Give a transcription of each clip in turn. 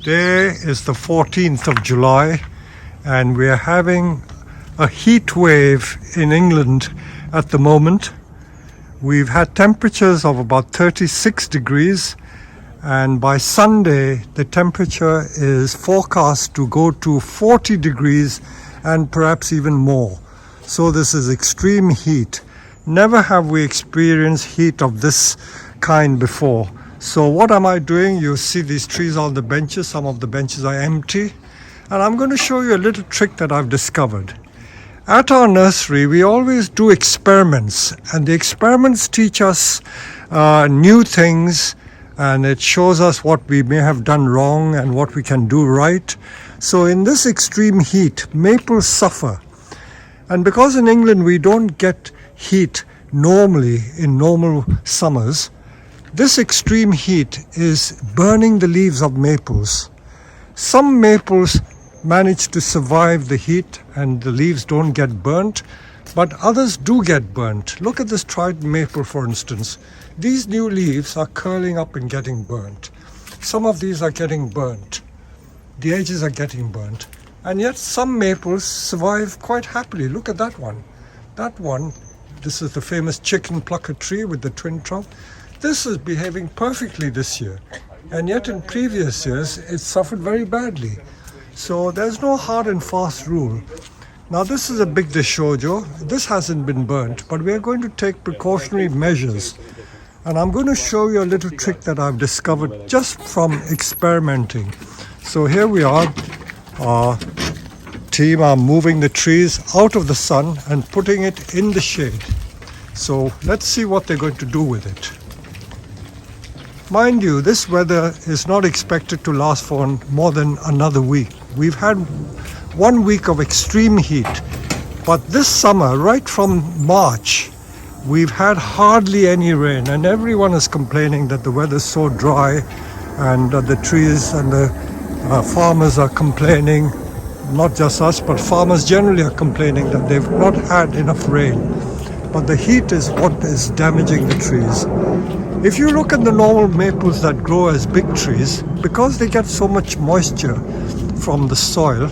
Today is the 14th of July and we are having a heat wave in England at the moment. We've had temperatures of about 36 degrees and by Sunday the temperature is forecast to go to 40 degrees and perhaps even more. So this is extreme heat. Never have we experienced heat of this kind before. So what am I doing? You see these trees on the benches. Some of the benches are empty. And I'm going to show you a little trick that I've discovered. At our nursery, we always do experiments. And the experiments teach us new things. And it shows us what we may have done wrong and what we can do right. So in this extreme heat, maples suffer. And because in England we don't get heat normally in normal summers, this extreme heat is burning the leaves of maples. Some maples manage to survive the heat and the leaves don't get burnt, but others do get burnt. Look at this trident maple, for instance. These new leaves are curling up and getting burnt. Some of these are getting burnt. The edges are getting burnt. And yet some maples survive quite happily. Look at that one. That one, this is the famous chicken plucker tree with the twin trunk. This is behaving perfectly this year. And yet in previous years, it suffered very badly. So there's no hard and fast rule. Now this is a big dishojo. This hasn't been burnt, but we are going to take precautionary measures. And I'm going to show you a little trick that I've discovered just from experimenting. So here we are. Our team are moving the trees out of the sun and putting it in the shade. So let's see what they're going to do with it. Mind you, this weather is not expected to last for more than another week. We've had 1 week of extreme heat, but this summer, right from March, we've had hardly any rain, and everyone is complaining that the weather is so dry and the trees and the farmers are complaining. Not just us, but farmers generally are complaining that they've not had enough rain. But the heat is what is damaging the trees. If you look at the normal maples that grow as big trees, because they get so much moisture from the soil,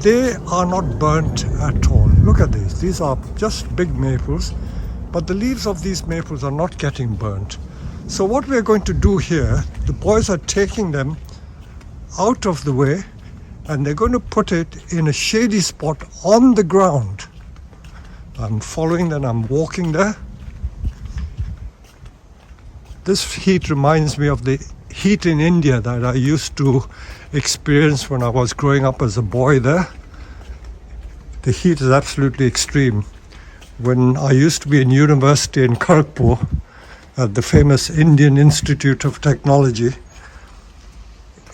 they are not burnt at all. Look at these. These are just big maples, but the leaves of these maples are not getting burnt. So what we're going to do here, the boys are taking them out of the way and they're going to put it in a shady spot on the ground. I'm following them, I'm walking there. This heat reminds me of the heat in India that I used to experience when I was growing up as a boy there. The heat is absolutely extreme. When I used to be in university in Kharagpur at the famous Indian Institute of Technology,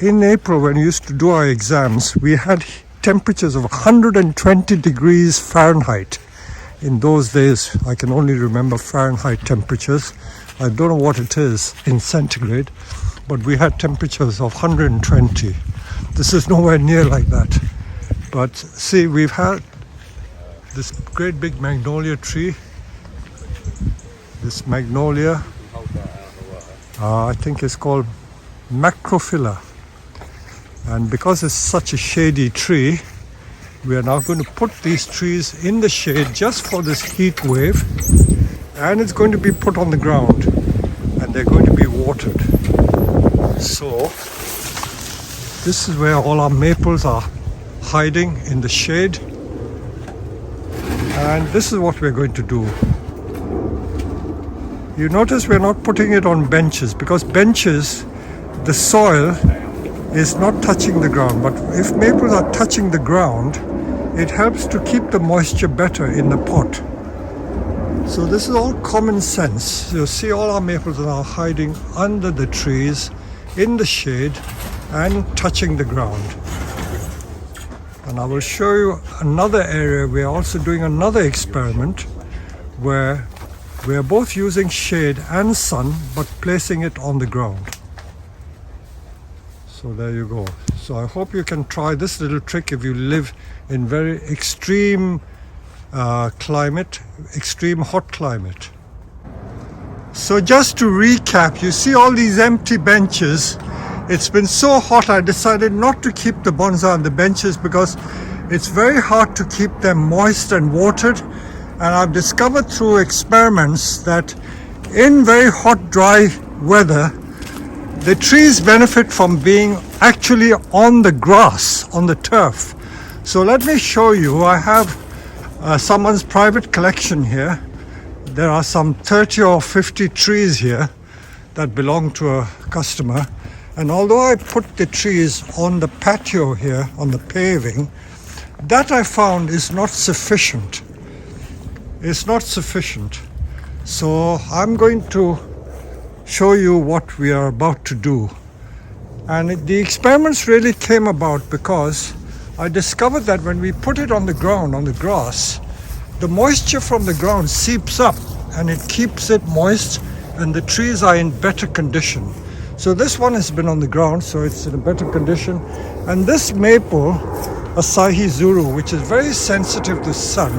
in April when we used to do our exams, we had temperatures of 120 degrees Fahrenheit. In those days, I can only remember Fahrenheit temperatures. I don't know what it is in centigrade, but we had temperatures of 120. This is nowhere near like that. But see, we've had this great big magnolia tree. This magnolia, I think it's called macrophylla. And because it's such a shady tree, we are now going to put these trees in the shade just for this heat wave, and it's going to be put on the ground and they're going to be watered. So this is where all our maples are hiding, in the shade, and this is what we're going to do. You notice we're not putting it on benches, because benches, the soil is not touching the ground, but if maples are touching the ground, it helps to keep the moisture better in the pot. So this is all common sense. You see all our maples are now hiding under the trees, in the shade, and touching the ground. And I will show you another area. We are also doing another experiment where we are both using shade and sun, but placing it on the ground. So there you go. So I hope you can try this little trick if you live in very extreme climate, extreme hot climate. So just to recap, you see all these empty benches. It's been so hot I decided not to keep the bonsai on the benches because it's very hard to keep them moist and watered. And I've discovered through experiments that in very hot, dry weather, the trees benefit from being actually on the grass, on the turf. So let me show you. I have someone's private collection here. There are some 30 or 50 trees here that belong to a customer. And although I put the trees on the patio here, on the paving, that I found is not sufficient. It's not sufficient. So I'm going to show you what we are about to do. And the experiments really came about because I discovered that when we put it on the ground, on the grass, the moisture from the ground seeps up and it keeps it moist and the trees are in better condition. So this one has been on the ground, so it's in a better condition. And this maple, Asahi Zuru, which is very sensitive to sun,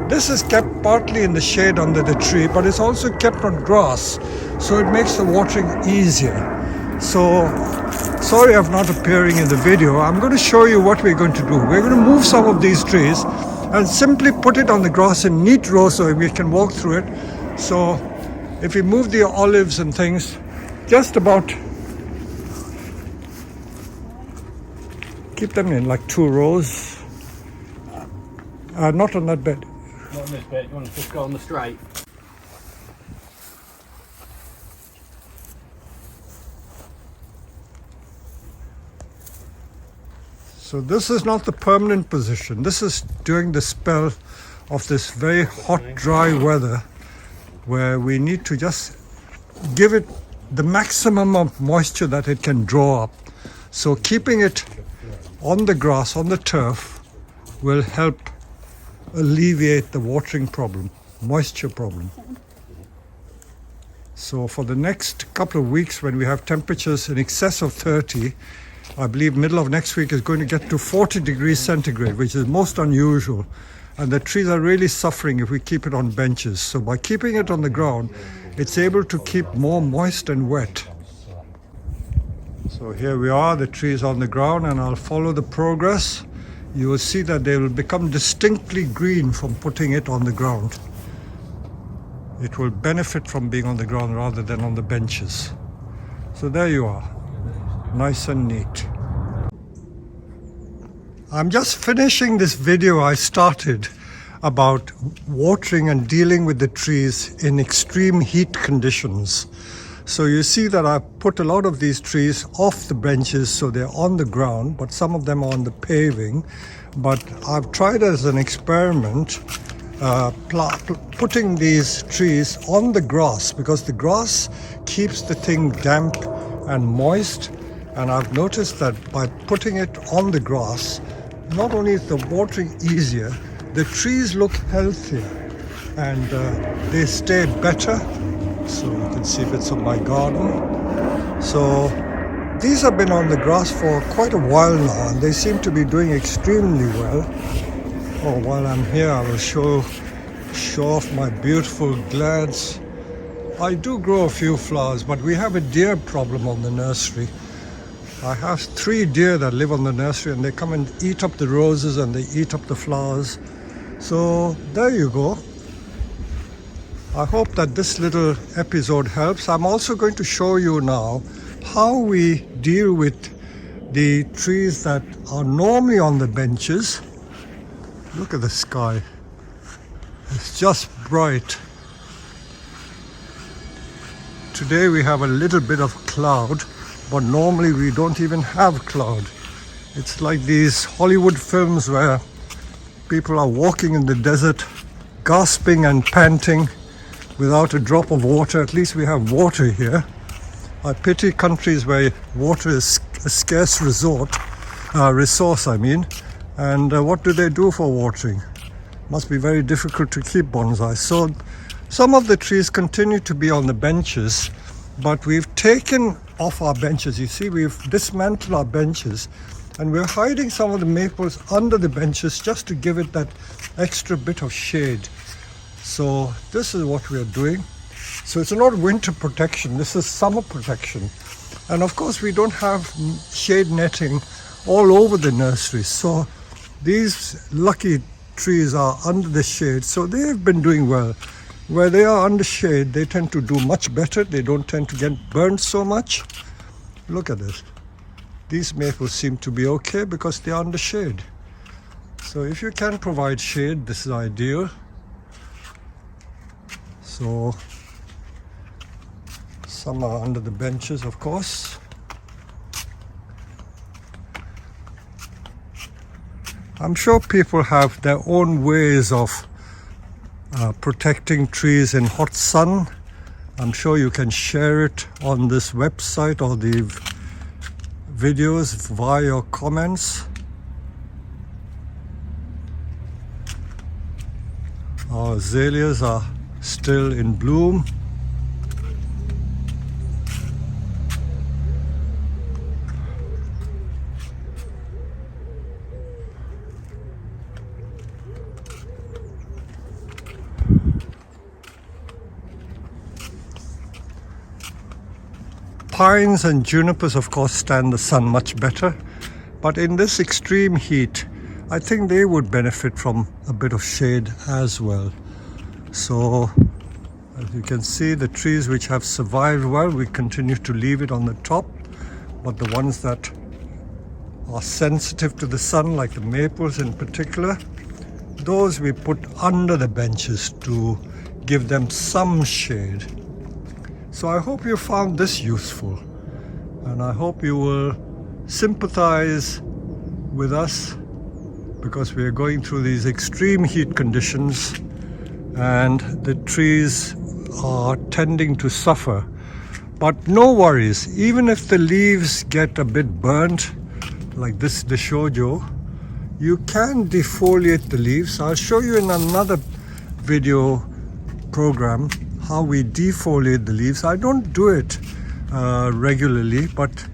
this is kept partly in the shade under the tree, but it's also kept on grass, so it makes the watering easier. So, sorry I'm not appearing in the video. I'm going to show you what we're going to do. We're going to move some of these trees and simply put it on the grass in neat rows so we can walk through it. So, if we move the olives and things, just about keep them in like 2 rows. Not on that bed. Not on this bit, you want to just go on the straight. So this is not the permanent position. This is during the spell of this very hot, dry weather where we need to just give it the maximum of moisture that it can draw up. So keeping it on the grass, on the turf, will help alleviate the watering problem, moisture problem. So for the next couple of weeks, when we have temperatures in excess of 30, I believe middle of next week is going to get to 40 degrees centigrade, which is most unusual. And the trees are really suffering if we keep it on benches. So by keeping it on the ground, it's able to keep more moist and wet. So here we are, the trees on the ground, and I'll follow the progress. You will see that they will become distinctly green from putting it on the ground. It will benefit from being on the ground rather than on the benches. So there you are, nice and neat. I'm just finishing this video I started about watering and dealing with the trees in extreme heat conditions. So you see that I put a lot of these trees off the benches, so they're on the ground, but some of them are on the paving. But I've tried as an experiment putting these trees on the grass, because the grass keeps the thing damp and moist. And I've noticed that by putting it on the grass, not only is the watering easier, the trees look healthier and they stay better. So you can see bits of my garden. So these have been on the grass for quite a while now and they seem to be doing extremely well. Oh, while I'm here, I will show off my beautiful glands. I do grow a few flowers, but we have a deer problem on the nursery. I have 3 deer that live on the nursery and they come and eat up the roses and they eat up the flowers. So there you go. I hope that this little episode helps. I'm also going to show you now how we deal with the trees that are normally on the benches. Look at the sky. It's just bright. Today we have a little bit of cloud, but normally we don't even have cloud. It's like these Hollywood films where people are walking in the desert, gasping and panting without a drop of water. At least we have water here. I pity countries where water is a scarce resource. And what do they do for watering? Must be very difficult to keep bonsai. So some of the trees continue to be on the benches, but we've taken off our benches. You see, we've dismantled our benches and we're hiding some of the maples under the benches just to give it that extra bit of shade. So this is what we're doing. So it's not winter protection, this is summer protection. And of course we don't have shade netting all over the nursery, so these lucky trees are under the shade, so they've been doing well. Where they are under shade, they tend to do much better. They don't tend to get burned so much. Look at this. These maples seem to be okay because they are under shade. So if you can provide shade, this is ideal. So some are under the benches, of course. I'm sure people have their own ways of protecting trees in hot sun. I'm sure you can share it on this website or the videos via your comments. Our azaleas are still in bloom. Pines and junipers, of course, stand the sun much better, but in this extreme heat, I think they would benefit from a bit of shade as well. So, as you can see, the trees which have survived well, we continue to leave it on the top, but the ones that are sensitive to the sun, like the maples in particular, those we put under the benches to give them some shade. So I hope you found this useful, and I hope you will sympathize with us because we are going through these extreme heat conditions and the trees are tending to suffer. But no worries, even if the leaves get a bit burnt, like this, the shojo, you can defoliate the leaves. I'll show you in another video program how we defoliate the leaves. I don't do it regularly, but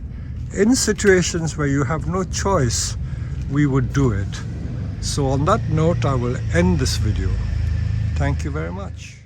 in situations where you have no choice, we would do it. So on that note, I will end this video. Thank you very much.